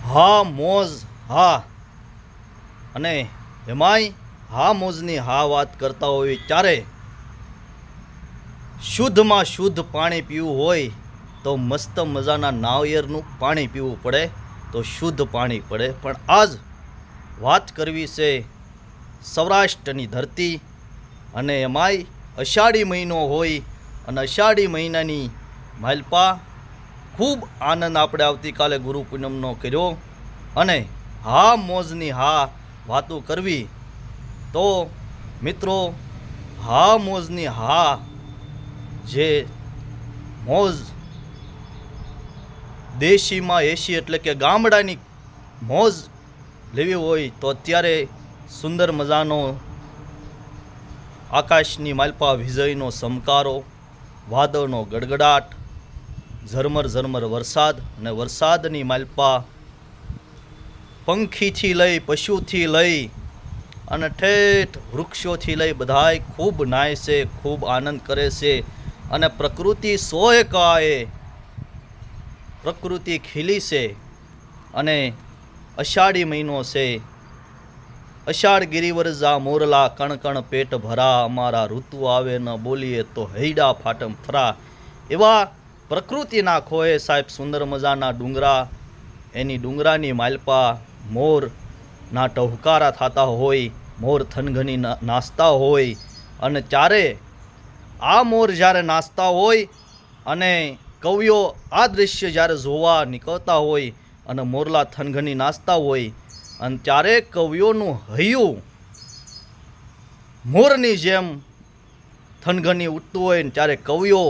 હા મોજ હા. અને એમાંય હા મોજની હા વાત કરતા હોય ત્યારે શુદ્ધમાં શુદ્ધ પાણી પીવું હોય તો મસ્ત મજાના નાળિયેરનું પાણી પીવું પડે તો શુદ્ધ પાણી પડે. પણ આજ વાત કરવી છે સૌરાષ્ટ્રની ધરતી અને એમાંય અષાઢી મહિનો હોય અને અષાઢી મહિનાની માલપા ખૂબ આનંદ આપણે આવતીકાલે ગુરુ પૂનમનો કર્યો. અને હા મોજની હા વાતો કરવી તો મિત્રો હા મોજની હા જે મોજ દેશીમાં એસી એટલે કે ગામડાની મોજ લેવી હોય તો અત્યારે સુંદર મજાનો આકાશની માલપા વીજળીનો સમકારો, વાદળનો ગડગડાટ, ઝરમર ઝરમર વરસાદ અને વરસાદની માલપા પંખીથી લઈ પશુથી લઈ અને ઠેઠ વૃક્ષોથી લઈ બધાય ખૂબ નાય છે, ખૂબ આનંદ કરે છે. અને પ્રકૃતિ સોય કાએ પ્રકૃતિ ખીલી છે. અને અષાઢી મહિનો છે. અષાઢ ગિરિવર જા મોરલા કણ કણ પેટ ભરા, અમારા ઋતુ આવે ન બોલીએ તો હૈડા ફાટમ ફરા. એવા પ્રકૃતિના ખોએ સાહેબ સુંદર મજાના ડુંગરા, એની ડુંગરાની માલપા મોરના ટહુકારા થતા હોય, મોર થનગની નાચતા હોય. અને ત્યારે આ મોર જ્યારે નાચતા હોય અને કવિઓ આ દૃશ્ય જ્યારે જોવા નીકળતા હોય અને મોરલા થનગની નાચતા હોય અને ત્યારે કવિઓનું હૈયું મોરની જેમ થનગની ઉઠતું હોય ને ત્યારે કવિઓ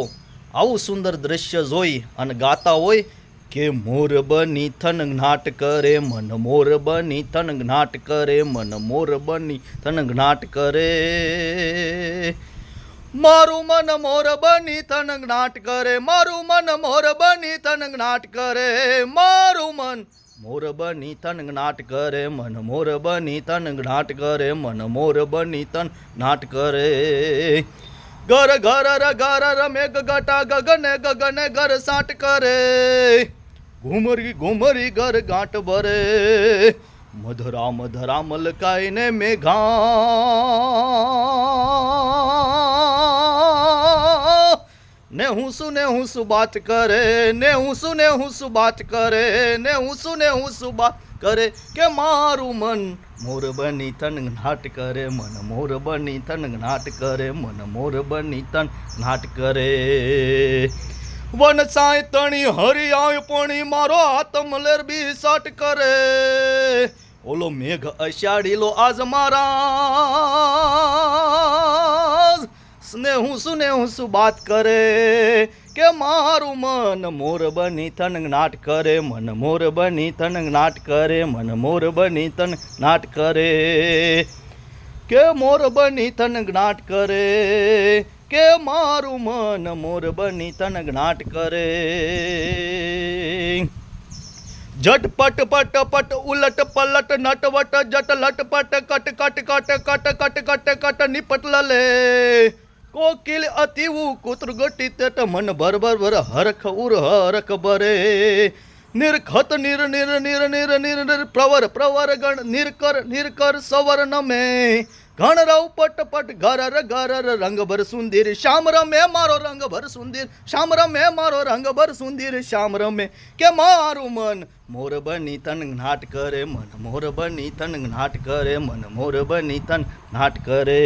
આવું સુંદર દૃશ્ય જોઈ અને ગાતા હોય કે મોર બની થન નાટ કરે મન, મોર બની થન નાટ કરે મન, મોર બની થન નાટ કરે. મારું મન મોર બની થન નાટ કરે, મારું મન મોર બની થન નાટ કરે, મારું મન મોર બની થન નાટ કરે મન, મોર બની થન નાટ કરે મન, મોર બની થન નાટ કરે. ઘર ઘર ર ઘર ર મેઘ ઘટા ગગને ગગને ઘર સાટ કરે, ઘુમરી ઘુમરી ઘર ગાંઠ ભરે, મધરા મધરા મલકાઈને મેઘા ને હું શું બાત કરે, ને હું શું બાત કરે, ને હું શું બાત કરે. કે મારું મન મોર બની થન નાટ કરે મન, મોર બની થન નાટ કરે મન, મોર બની થન નાટ કરે. વન સાય તણી હરી આય પોણી મારો હાથ મલેર બી સાટ કરે, ઓલો મેઘ અષાઢીલો આજ મારા ને હું શું બાત કરે. કે મારું મન મોર બની થન નાટ કરે મન, મોર બની થન નાટ કરે મન, મોર બની થન નાટ કરે. કે મોર બની થન નાટ કરે, કે મારું મન મોર બની થન નાટ કરે. झटपट पट पट उलट पलट नटवट जट लटपट cut cut cut cut cut cut cut निपट लले. कोकिल अतिवु कुत्र गटी तट मन भर भर भर हरख उर हरख भरे. निर्खत निर निर निर निर निर निर प्रवर प्रवर गण निरकर निरकर सवर्ण में घण रव पट पट घर रंग भर सुंदर श्याम रमे मारो रंग भर सुंदर श्याम रमे मारो रंग भर सुंदर श्याम रमे. के मारू मन मोर बनी तन नाट करे मन, मोर बनी तन नाट करे मन, मोर बनी तन नाट करे.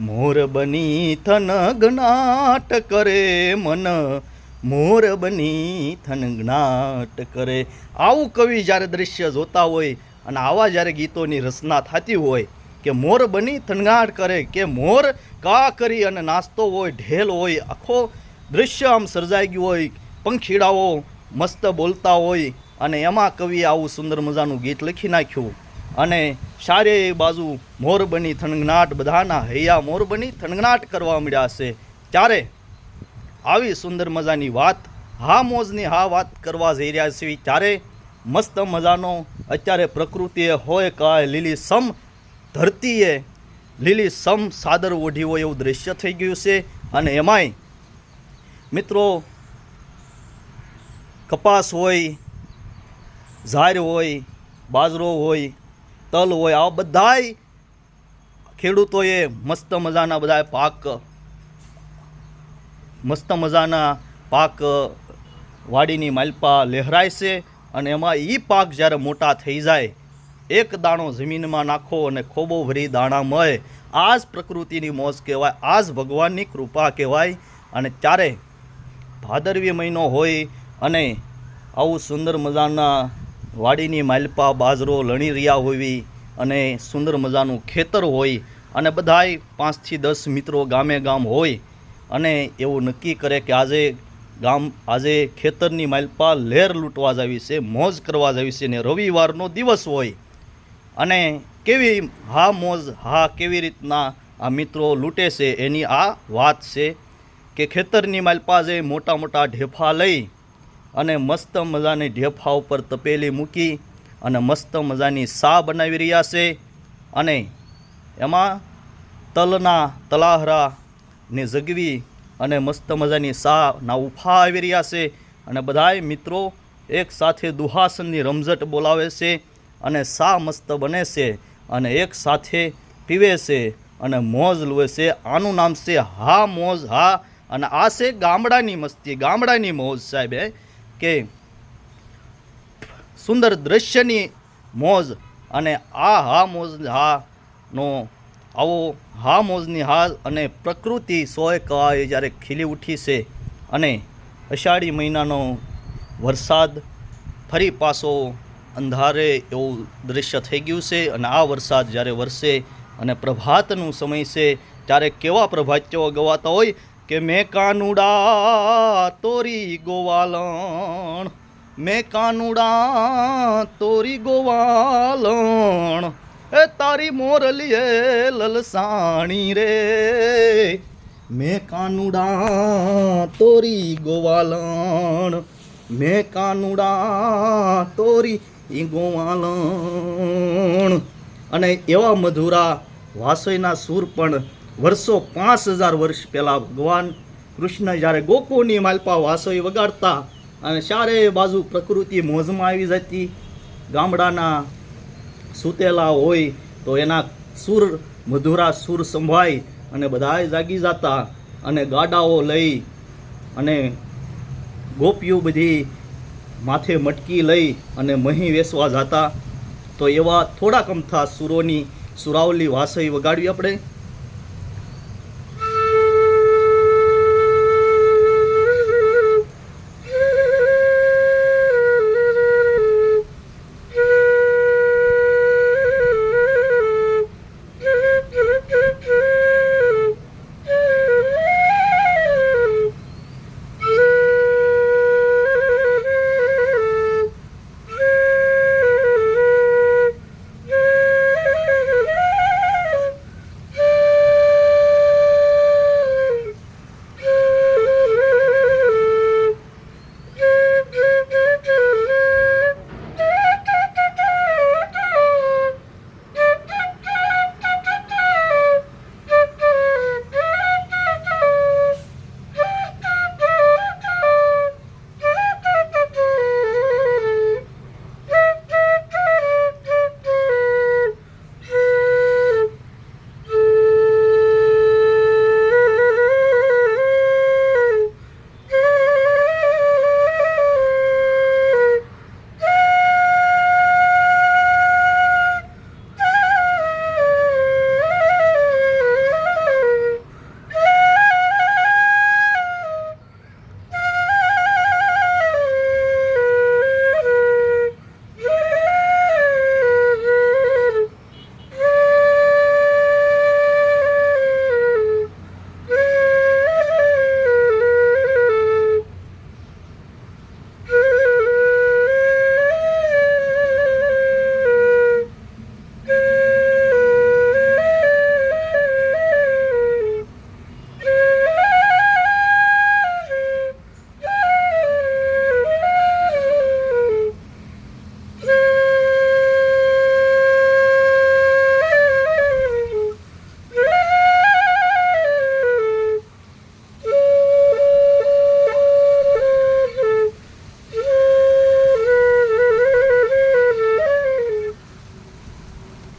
मोर बनी थन नाट करे मन, મોર બની થનગનાટ કરે. આવું કવિ જ્યારે દૃશ્ય જોતા હોય અને આવા જ્યારે ગીતોની રચના થતી હોય કે મોર બની થનગાટ કરે, કે મોર કા કરી અને નાચતો હોય, ઢેલ હોય, આખો દૃશ્ય આમ સર્જાઈ ગયું હોય, પંખીડાઓ મસ્ત બોલતા હોય અને એમાં કવિએ આવું સુંદર મજાનું ગીત લખી નાખ્યું. અને સારે બાજુ મોર બની થનગનાટ, બધાના હૈયા મોર બની થનગનાટ કરવા મળ્યા છે. ત્યારે આવી સુંદર મજાની વાત હા મોજની હા વાત કરવા જઈ રહ્યા છીએ. ત્યારે મસ્ત મજાનો અત્યારે પ્રકૃતિએ હોય કાંઈ લીલી સમ ધરતીએ લીલી સમ સાદર ઓઢી હોય એવું દૃશ્ય થઈ ગયું છે. અને એમાંય મિત્રો કપાસ હોય, ઝાર હોય, બાજરો હોય, તલ હોય, આવા બધાય ખેડૂતોએ મસ્ત મજાના બધા પાક વાડીની માલપા લહેરાય છે. અને એમાં એ પાક જ્યારે મોટા થઈ જાય, એક દાણો જમીનમાં નાખો અને ખોબો ભરી દાણા મળે, આ જ પ્રકૃતિની મોજ કહેવાય, આ જ ભગવાનની કૃપા કહેવાય. અને ત્યારે ભાદરવી મહિનો હોય અને આવું સુંદર મજાના વાડીની માલપા બાજરો લણી રહ્યા હોવી અને સુંદર મજાનું ખેતર હોય અને બધાય 5 થી 10 મિત્રો ગામે ગામ હોય અને એવું નક્કી કરે કે આજે ખેતરની માલપા લહેર લૂંટવા જાવી છે, મોજ કરવા જાવી છે. ને રવિવારનો દિવસ હોય અને કેવી રીતના આ મિત્રો લૂંટે છે એની આ વાત છે કે ખેતરની માલપા જે મોટા મોટા ઢેફા લઈ અને મસ્ત મજાની ઢેફા ઉપર તપેલી મૂકી અને મસ્ત મજાની સા બનાવી રહ્યા છે. અને એમાં તલના તલાહરા ને જગવી અને મસ્ત મજાની સાના ઉફા આવી રહ્યા છે. અને બધાય મિત્રો એક સાથે દુહાસનની રમઝટ બોલાવે છે અને સા મસ્ત બને છે અને એક સાથે પીવે છે અને મોજ લે છે. આનું નામ છે હા મોજ હા. અને આ છે ગામડાની મસ્તી, ગામડાની મોજ સાહેબ, કે સુંદર દ્રશ્યની મોજ. અને આ હા મોજ હા નો આવો હા મોજની હા અને પ્રકૃતિ સોય કવાય જ્યારે ખીલી ઉઠી છે અને અષાઢી મહિનાનો વરસાદ ફરી પાછો અંધારે એવું દૃશ્ય થઈ ગયું છે. અને આ વરસાદ જ્યારે વરસે અને પ્રભાતનું સમય છે ત્યારે કેવા પ્રભાત્યો ગવાતા હોય કે મેં કાનુડા તોરી ગોવાલણ, મેં કાનુડા તોરી ગોવાલણ, એ તારી મોરલીએ લલસાણી રે, મેં કાનુડા તોરી ગોવાલણ, મેં કાનુડા તોરી ગોવાલણ. અને એવા મધુરા વાસોઈના સૂર પણ વર્ષો 5000 વર્ષ પહેલાં ભગવાન કૃષ્ણ જ્યારે ગોકુળની માલપા વાસોઈ વગાડતા અને ચારે બાજુ પ્રકૃતિ મોજમાં આવી જતી, ગામડાના સૂતેલા હોય તો એના સૂર મધુરા સૂર સંભાળી અને બધાય જાગી જતા અને ગાડાઓ લઈ અને ગોપીઓ બધી માથે મટકી લઈ અને મહી વેસવા જતા. તો એવા થોડાક અમથા સૂરોની સુરાવલી વાસોઈ વગાડવી આપણે.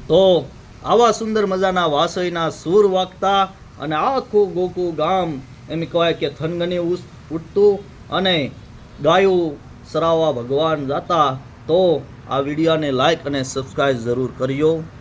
તો આવા સુંદર મજાના વાસળીના સૂર વાગતા અને આખું ગોકુળ ગામ એમ કહેવાય કે થનગની ઉઠતું અને ગાયું સરાવવા ભગવાન જાતા. તો આ વિડીયોને લાઈક અને સબસ્ક્રાઈબ જરૂર કરજો.